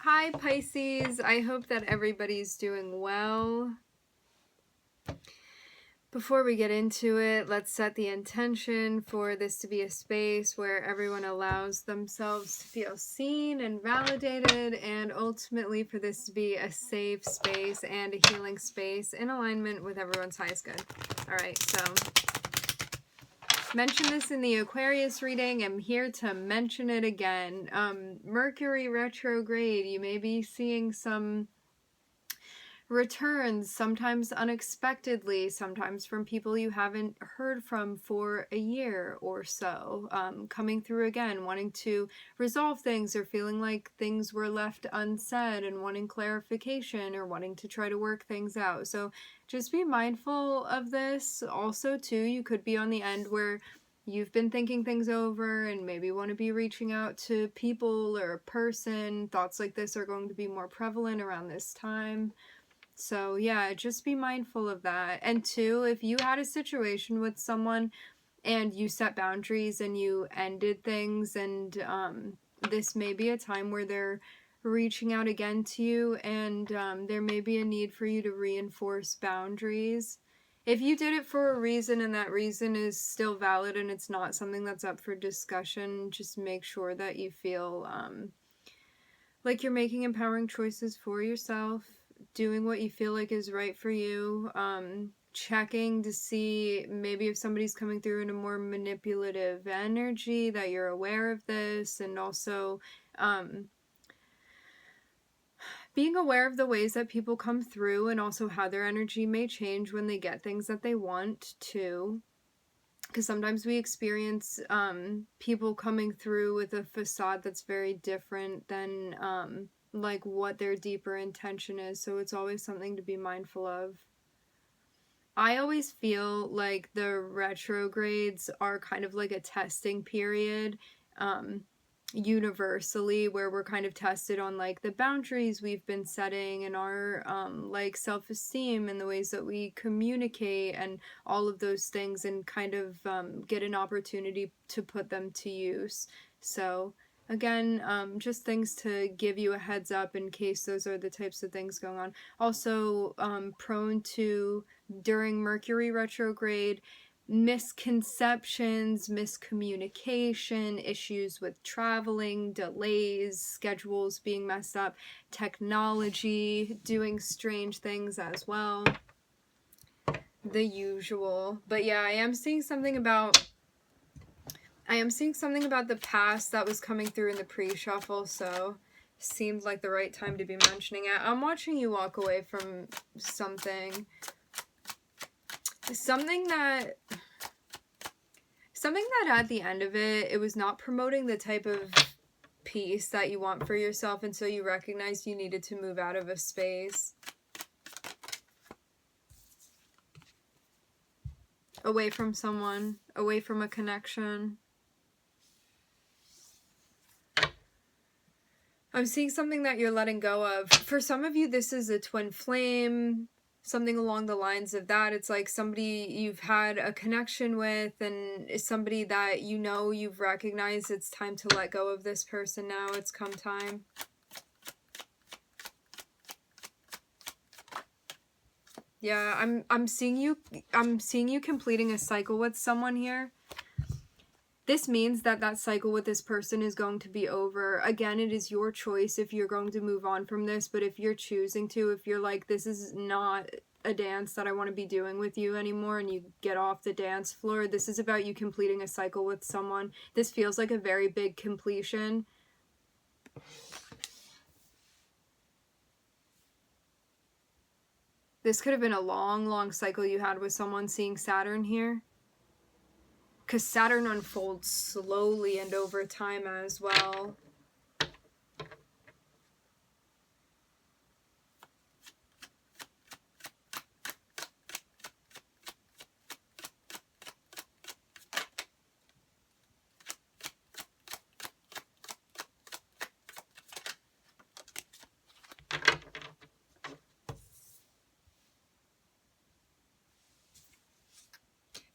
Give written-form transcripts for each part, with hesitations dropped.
Hi Pisces, I hope that everybody's doing well. Before we get into it, let's set the intention for this to be a space where everyone allows themselves to feel seen and validated, and ultimately for this to be a safe space and a healing space in alignment with everyone's highest good. Alright, so mention this in the Aquarius reading. I'm here to mention it again. Mercury retrograde. You may be seeing some returns, sometimes unexpectedly, sometimes from people you haven't heard from for a year or so, coming through again, wanting to resolve things or feeling like things were left unsaid and wanting clarification or wanting to try to work things out. So just be mindful of this. Also, too, you could be on the end where you've been thinking things over and maybe want to be reaching out to people or a person. Thoughts like this are going to be more prevalent around this time. So yeah, just be mindful of that. And two, if you had a situation with someone and you set boundaries and you ended things, and this may be a time where they're reaching out again to you, and there may be a need for you to reinforce boundaries. If you did it for a reason and that reason is still valid and it's not something that's up for discussion, just make sure that you feel like you're making empowering choices for yourself, doing what you feel like is right for you, checking to see maybe if somebody's coming through in a more manipulative energy, that you're aware of this, and also being aware of the ways that people come through and also how their energy may change when they get things that they want too. Because sometimes we experience people coming through with a facade that's very different than like what their deeper intention is. So it's always something to be mindful of. I always feel like the retrogrades are kind of like a testing period, universally, where we're kind of tested on like the boundaries we've been setting and our like self-esteem and the ways that we communicate and all of those things, and kind of get an opportunity to put them to use. So again, just things to give you a heads up in case those are the types of things going on. Also, prone to, during Mercury retrograde, misconceptions, miscommunication, issues with traveling, delays, schedules being messed up, technology doing strange things as well. The usual. But yeah, I am seeing something about the past that was coming through in the pre-shuffle, so seemed like the right time to be mentioning it. I'm watching you walk away from something that at the end of it, it was not promoting the type of peace that you want for yourself, and so you recognized you needed to move out of a space. Away from someone, away from a connection. I'm seeing something that you're letting go of. For some of you, this is a twin flame, something along the lines of that. It's like somebody you've had a connection with, and it's somebody that you know you've recognized it's time to let go of this person now. It's come time. Yeah, I'm seeing you completing a cycle with someone here. This means that that cycle with this person is going to be over. Again, it is your choice if you're going to move on from this, but if you're choosing to, if you're like, this is not a dance that I want to be doing with you anymore, and you get off the dance floor, this is about you completing a cycle with someone. This feels like a very big completion. This could have been a long, long cycle you had with someone, seeing Saturn here. Because Saturn unfolds slowly and over time as well.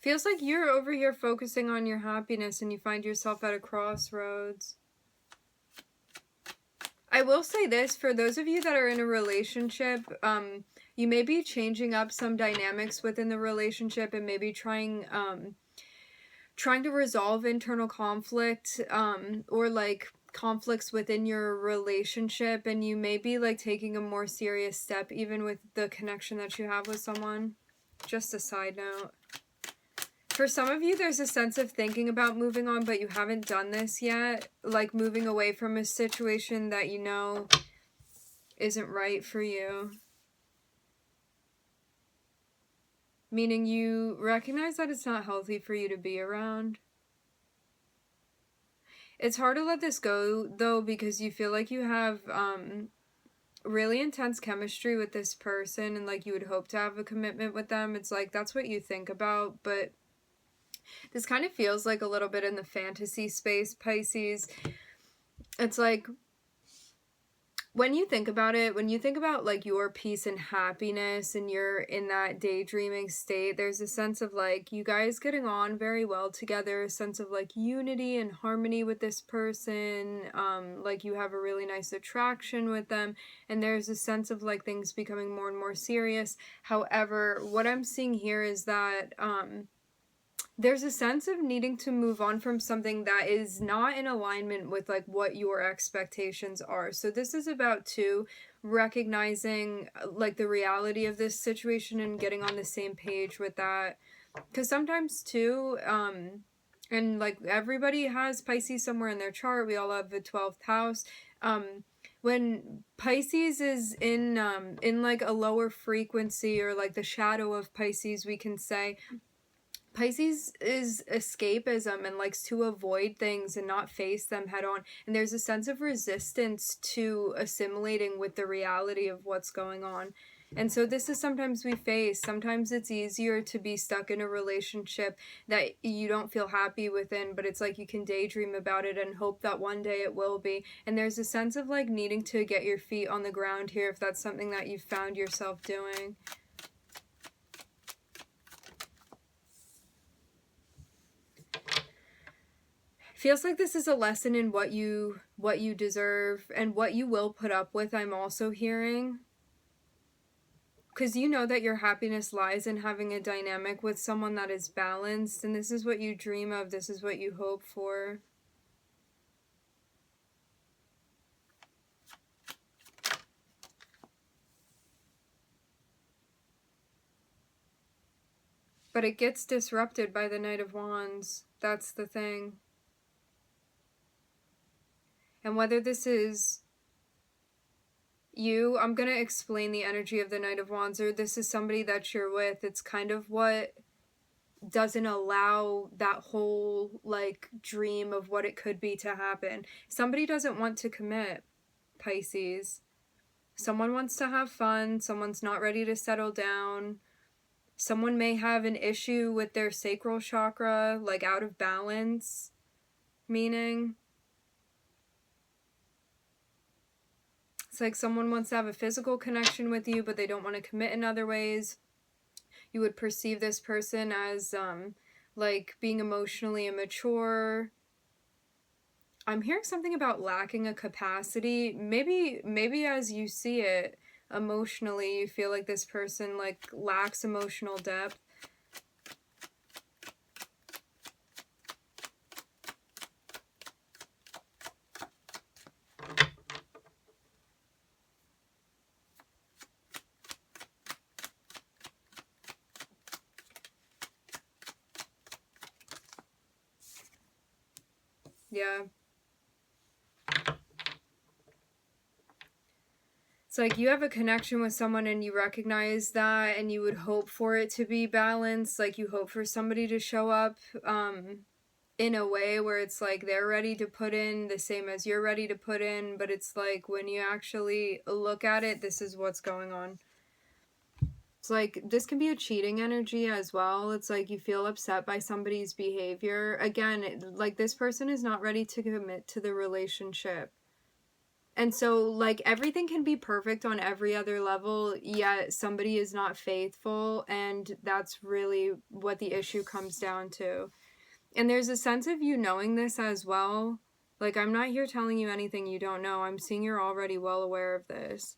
Feels like you're over here focusing on your happiness and you find yourself at a crossroads. I will say this, for those of you that are in a relationship, you may be changing up some dynamics within the relationship and maybe trying to resolve internal conflict, or like conflicts within your relationship, and you may be like taking a more serious step even with the connection that you have with someone. Just a side note. For some of you, there's a sense of thinking about moving on, but you haven't done this yet. Like moving away from a situation that you know isn't right for you. Meaning you recognize that it's not healthy for you to be around. It's hard to let this go, though, because you feel like you have really intense chemistry with this person, and like you would hope to have a commitment with them. It's like that's what you think about, but this kind of feels like a little bit in the fantasy space, Pisces. It's like, when you think about it, when you think about like your peace and happiness and you're in that daydreaming state, there's a sense of like you guys getting on very well together, a sense of like unity and harmony with this person, like you have a really nice attraction with them, and there's a sense of like things becoming more and more serious. However, what I'm seeing here is that there's a sense of needing to move on from something that is not in alignment with like what your expectations are. So this is about too recognizing like the reality of this situation and getting on the same page with that. Because sometimes too, and like everybody has Pisces somewhere in their chart. We all have the 12th house. When Pisces is in like a lower frequency, or like the shadow of Pisces, we can say Pisces is escapism and likes to avoid things and not face them head on. And there's a sense of resistance to assimilating with the reality of what's going on. And so this is sometimes we face. Sometimes it's easier to be stuck in a relationship that you don't feel happy within, but it's like you can daydream about it and hope that one day it will be. And there's a sense of like needing to get your feet on the ground here if that's something that you've found yourself doing. Feels like this is a lesson in what you deserve and what you will put up with, I'm also hearing. Because you know that your happiness lies in having a dynamic with someone that is balanced, and this is what you dream of, this is what you hope for. But it gets disrupted by the Knight of Wands. That's the thing. And whether this is you, I'm going to explain the energy of the Knight of Wands, or this is somebody that you're with, it's kind of what doesn't allow that whole like dream of what it could be to happen. Somebody doesn't want to commit, Pisces. Someone wants to have fun, someone's not ready to settle down. Someone may have an issue with their sacral chakra, like out of balance, meaning it's like someone wants to have a physical connection with you, but they don't want to commit in other ways. You would perceive this person as like being emotionally immature. I'm hearing something about lacking a capacity. Maybe as you see it emotionally, you feel like this person like lacks emotional depth. Yeah. It's like you have a connection with someone and you recognize that, and you would hope for it to be balanced. Like you hope for somebody to show up in a way where it's like they're ready to put in the same as you're ready to put in. But it's like when you actually look at it, this is what's going on. It's like this can be a cheating energy as well. It's like you feel upset by somebody's behavior. Again, like this person is not ready to commit to the relationship. And so, like, everything can be perfect on every other level, yet somebody is not faithful, and that's really what the issue comes down to. And there's a sense of you knowing this as well. Like, I'm not here telling you anything you don't know. I'm seeing you're already well aware of this.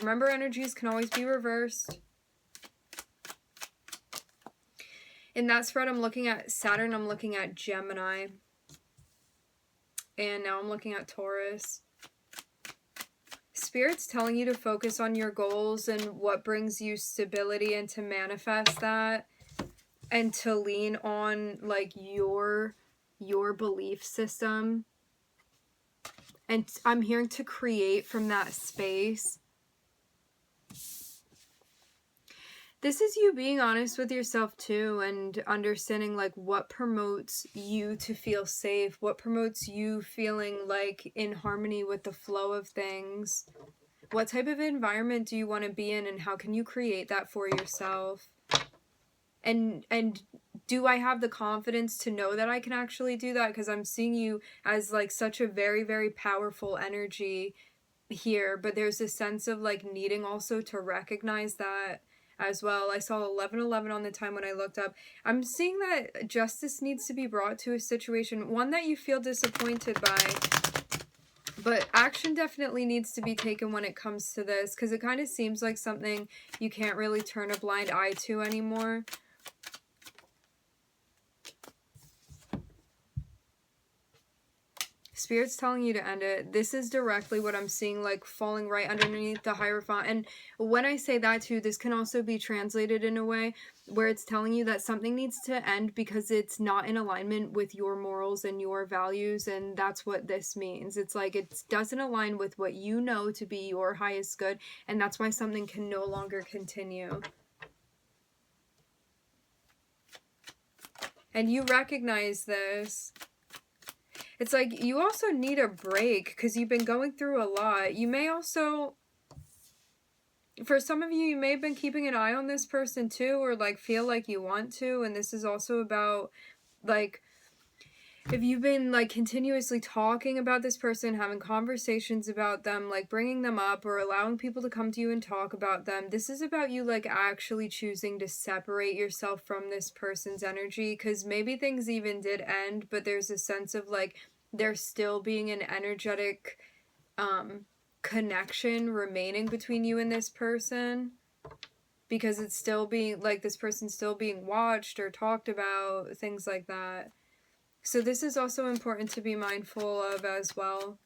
Remember, energies can always be reversed. In that spread, I'm looking at Saturn, I'm looking at Gemini. And now I'm looking at Taurus. Spirit's telling you to focus on your goals and what brings you stability and to manifest that. And to lean on, like, your belief system. And I'm hearing to create from that space. This is you being honest with yourself too, and understanding like what promotes you to feel safe, what promotes you feeling like in harmony with the flow of things. What type of environment do you want to be in, and how can you create that for yourself? And do I have the confidence to know that I can actually do that? Because I'm seeing you as like such a very, very powerful energy here, but there's a sense of like needing also to recognize that as well. I saw 1111 on the time when I looked up. I'm seeing that justice needs to be brought to a situation, one that you feel disappointed by, but action definitely needs to be taken when it comes to this, because it kind of seems like something you can't really turn a blind eye to anymore. Spirit's telling you to end it. This is directly what I'm seeing, like falling right underneath the Hierophant. And when I say that too, this can also be translated in a way where it's telling you that something needs to end because it's not in alignment with your morals and your values. And that's what this means. It's like it doesn't align with what you know to be your highest good. And that's why something can no longer continue. And you recognize this. It's like you also need a break because you've been going through a lot. You may also, for some of you, you may have been keeping an eye on this person too, or like feel like you want to. And this is also about like, if you've been like continuously talking about this person, having conversations about them, like bringing them up or allowing people to come to you and talk about them, this is about you like actually choosing to separate yourself from this person's energy, because maybe things even did end, but there's a sense of like there still being an energetic connection remaining between you and this person, because it's still being like this person's still being watched or talked about, things like that. So this is also important to be mindful of as well.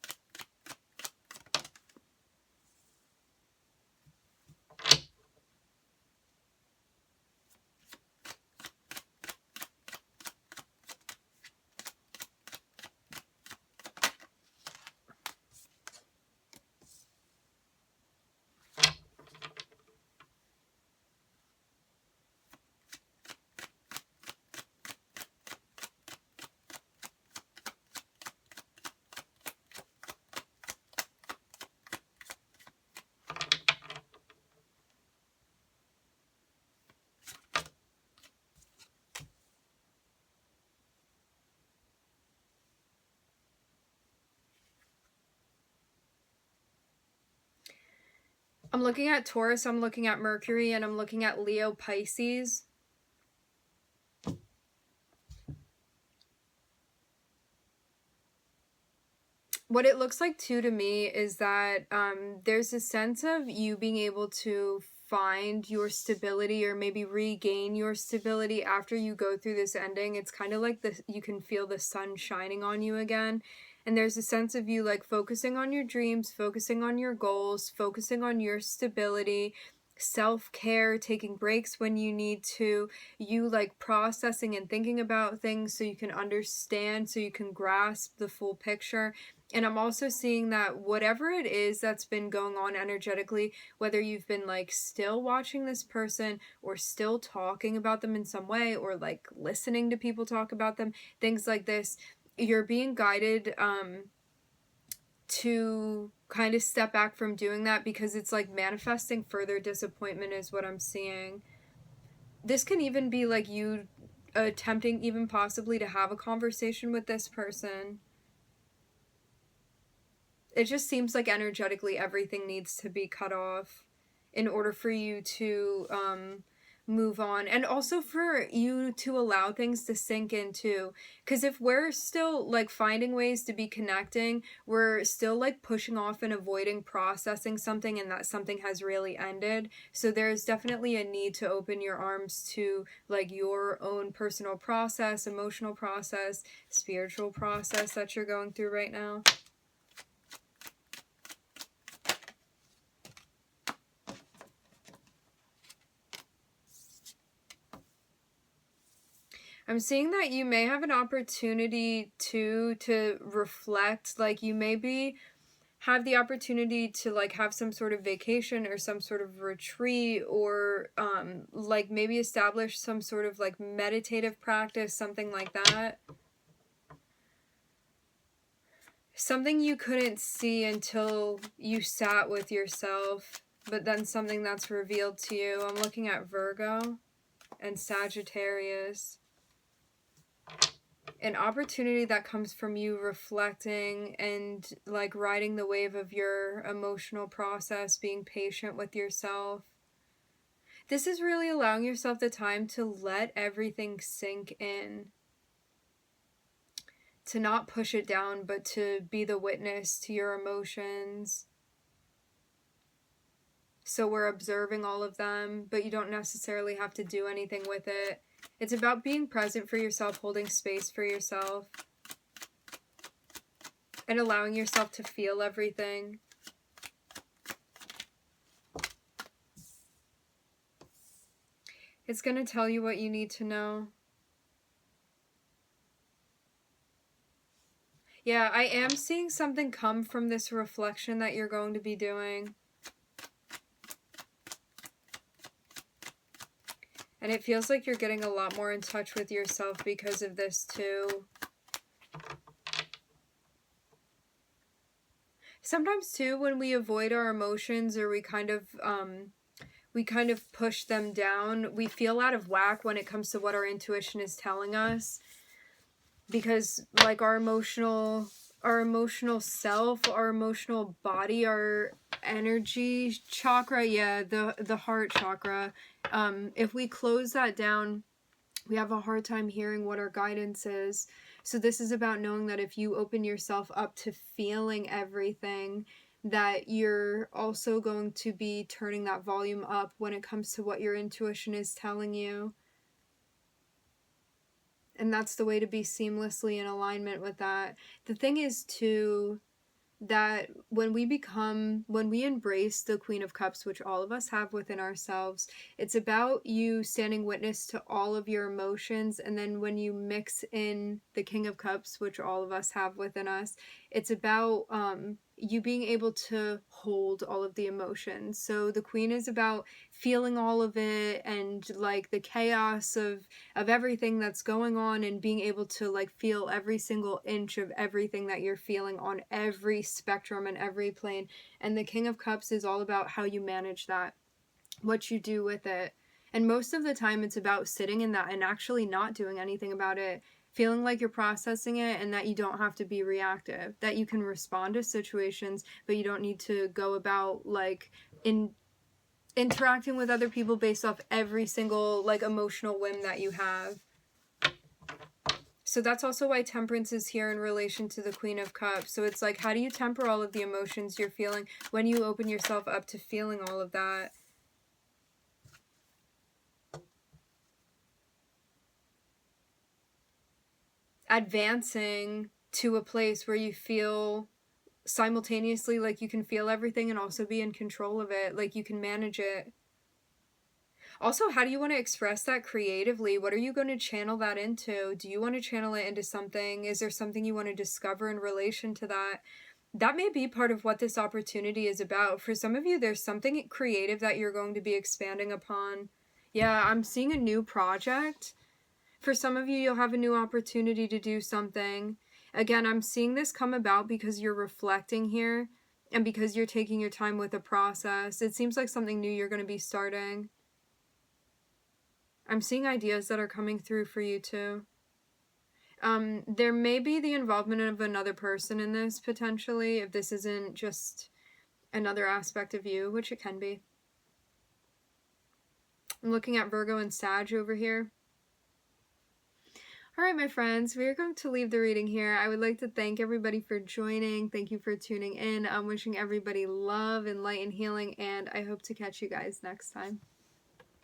I'm looking at Taurus, I'm looking at Mercury, and I'm looking at Leo Pisces. What it looks like too to me is that there's a sense of you being able to find your stability or maybe regain your stability after you go through this ending. It's kind of like you can feel the sun shining on you again. And there's a sense of you like focusing on your dreams, focusing on your goals, focusing on your stability, self-care, taking breaks when you need to, you like processing and thinking about things so you can understand, so you can grasp the full picture. And I'm also seeing that whatever it is that's been going on energetically, whether you've been like still watching this person or still talking about them in some way, or like listening to people talk about them, things like this, you're being guided to kind of step back from doing that, because it's like manifesting further disappointment is what I'm seeing. This can even be like you attempting even possibly to have a conversation with this person. It just seems like energetically everything needs to be cut off. in order for you to move on, and also for you to allow things to sink in too. Because if we're still like finding ways to be connecting, we're still like pushing off and avoiding processing something, and that something has really ended. So there's definitely a need to open your arms to like your own personal process, emotional process, spiritual process that you're going through right now. I'm seeing that you may have an opportunity to reflect, like you maybe have the opportunity to like have some sort of vacation or some sort of retreat, or like maybe establish some sort of like meditative practice, something like that. Something you couldn't see until you sat with yourself, but then something that's revealed to you. I'm looking at Virgo and Sagittarius. An opportunity that comes from you reflecting and like riding the wave of your emotional process, being patient with yourself. This is really allowing yourself the time to let everything sink in, to not push it down, but to be the witness to your emotions. So we're observing all of them, but you don't necessarily have to do anything with it. It's about being present for yourself, holding space for yourself, and allowing yourself to feel everything. It's going to tell you what you need to know. Yeah, I am seeing something come from this reflection that you're going to be doing. And it feels like you're getting a lot more in touch with yourself because of this too. Sometimes too, when we avoid our emotions or we kind of push them down, we feel out of whack when it comes to what our intuition is telling us. Because like our emotional self, our emotional body, our energy chakra, the heart chakra, if we close that down, we have a hard time hearing what our guidance is. So this is about knowing that if you open yourself up to feeling everything, that you're also going to be turning that volume up when it comes to what your intuition is telling you. And that's the way to be seamlessly in alignment with that. The thing is too, that when we embrace the Queen of Cups, which all of us have within ourselves, it's about you standing witness to all of your emotions. And then when you mix in the King of Cups, which all of us have within us, it's about you being able to hold all of the emotions. So the Queen is about feeling all of it, and like the chaos of everything that's going on, and being able to like feel every single inch of everything that you're feeling on every spectrum and every plane. And the King of Cups is all about how you manage that, what you do with it. And most of the time it's about sitting in that and actually not doing anything about it, feeling like you're processing it, and that you don't have to be reactive, that you can respond to situations, but you don't need to go about like interacting with other people based off every single like emotional whim that you have. So that's also why temperance is here in relation to the Queen of Cups. So it's like, how do you temper all of the emotions you're feeling when you open yourself up to feeling all of that? Advancing to a place where you feel simultaneously like you can feel everything and also be in control of it, like you can manage it. Also, how do you want to express that creatively? What are you going to channel that into? Do you want to channel it into something? Is there something you want to discover in relation to that? That may be part of what this opportunity is about. For some of you, there's something creative that you're going to be expanding upon. Yeah, I'm seeing a new project. For some of you, you'll have a new opportunity to do something. Again, I'm seeing this come about because you're reflecting here and because you're taking your time with the process. It seems like something new you're going to be starting. I'm seeing ideas that are coming through for you too. There may be the involvement of another person in this potentially, if this isn't just another aspect of you, which it can be. I'm looking at Virgo and Sag over here. All right, my friends, we are going to leave the reading here. I would like to thank everybody for joining. Thank you for tuning in. I'm wishing everybody love and light and healing, and I hope to catch you guys next time.